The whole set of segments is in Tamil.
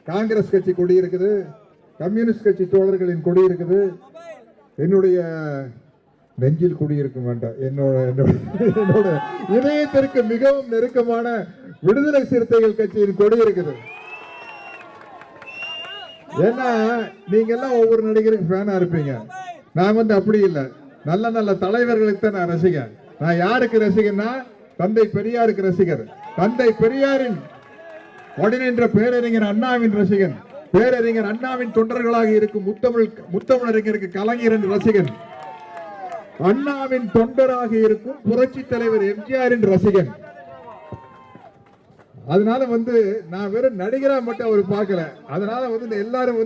காங்கிரஸ் கட்சி கொடி இருக்குது, கம்யூனிஸ்ட் கட்சி தோழர்களின் கொடி இருக்குது, என்னுடைய நெஞ்சில் குடியிருக்க வேண்டாம், என்னோட இதயத்திற்கு மிகவும் நெருக்கமான விடுதலை சிறுத்தைகள் கட்சியின் கொடி இருக்குது. ஏன்னா நீங்க எல்லாம் ஒவ்வொரு நடிகருக்கு ஃபேனா இருப்பீங்க, நான் அப்படி இல்லை. நல்ல நல்ல தலைவர்களுக்கு தான் நான் ரசிகன். நான் யாருக்கு ரசிகன்னா தந்தை பெரியாருக்கு ரசிகர், தந்தை பெரியாரின் உடனின்ற பேரறிஞர் அண்ணாவின் ரசிகன், பேரறிஞர் அண்ணாவின் தொண்டர்களாக இருக்கும் முத்தமிழறிஞருக்கு கலைஞரின் ரசிகன், அண்ணாவின் தொண்டராக இருக்கும் புரட்சி தலைவர் எம்ஜிஆரின் ரசிகன். அதனால நான் வெறும் நடிகரா மட்டும் அவர் பார்க்கல. அதனால எல்லாரும்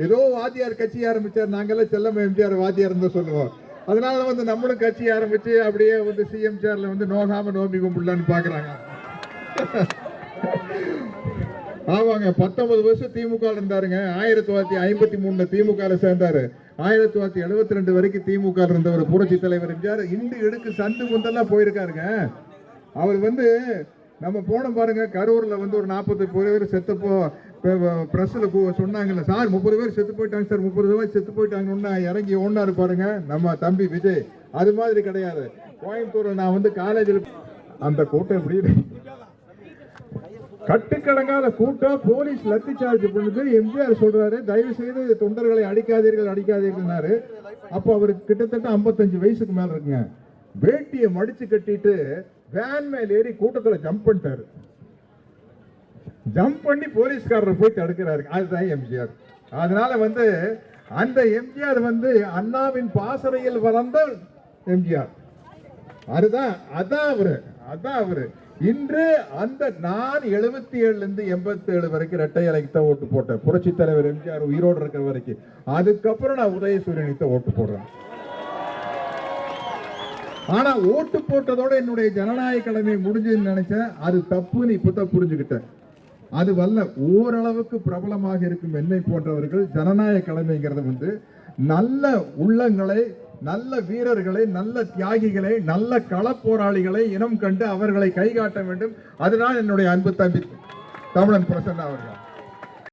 ஏதோ வாத்தியார் கட்சி ஆரம்பிச்சார், நாங்கெல்லாம் செல்லம்மா எம்ஜிஆர் வாத்தியார் தான் சொல்லுவோம். அதனால நம்மளும் கட்சி ஆரம்பிச்சு அப்படியே சிஎம் சேர்ல நோகாம நோம்பி கும்பிடலான்னு பாக்குறாங்க. ஆமாங்க, 19 வருஷம் திமுக இருந்தாருங்க. 1953 திமுக சேர்ந்தாரு. 1972 வரைக்கும் திமுக இருந்த ஒரு புரட்சி தலைவர் எம்ஜிஆர் இண்டு எடுக்கு சந்து முந்தெல்லாம் போயிருக்காருங்க. அவர் நம்ம போன பாருங்க, கரூர்ல ஒரு 40 பேர் செத்தப்போ பிரஸ்ல சொன்னாங்கல்ல, சார் 30 பேர் செத்து போயிட்டாங்க சார், 30 பேர் செத்து போயிட்டாங்கன்னா இறங்கி ஓடினாரு பாருங்க நம்ம தம்பி விஜய். அது மாதிரி கிடையாது. கோயம்புத்தூர்ல நான் காலேஜில் அந்த கூட்டம் எப்படி கட்டுக்கடங்காத கூட்டம், போலீஸ் லத்தி சார்ஜ் பண்ணுது. எம்ஜிஆர் சொல்றாரு, தயவு செய்து தொண்டர்களை அடிக்காதீர்கள். அப்போ அவருக்கு கிட்டத்தட்ட 55 வயசுக்கு மேல இருக்குங்க. வேட்டியை மடிச்சு கட்டிட்டு வேன் மேல் ஏறி கூட்டத்துல ஜம்ப் பண்ணிட்டாரு. ஜம்ப் பண்ணி போலீஸ்காரர் போய் தடுக்கிறாரு. அதுதான் எம்ஜிஆர். அதனால அந்த எம்ஜிஆர் அண்ணாவின் பாசறையில் வளர்ந்த எம்ஜிஆர். அதான் அவரு. இன்று நான் 77 இருந்து 87 வரைக்கும் இரட்டை இலைக்கு தான் ஓட்டு போட்டேன். புரட்சி தலைவர் எம்ஜிஆர் உயிரோடு இருக்கிற வரைக்கும். அதுக்கப்புறம் நான் உதயசூரியனுக்கு தான் ஓட்டு போடுறேன். ஆனா ஓட்டு போட்டதோட என்னுடைய ஜனநாயக கடமை முடிஞ்சதுன்னு நினைச்சேன். அது தப்புன்னு இப்பதான் புரிஞ்சுக்கிட்டேன். அது ஓரளவுக்கு பிரபலமாக இருக்கும் என்னை போன்றவர்கள் ஜனநாயக கடமைங்கிறது நல்ல உள்ளங்களை, நல்ல வீரர்களை, நல்ல தியாகிகளை, நல்ல களப்போராளிகளை இனம் கண்டு அவர்களை கை காட்ட வேண்டும். அதுதான் என்னுடைய அன்பு தம்பி தமிழன் பிரசன்னா அவர்கள்.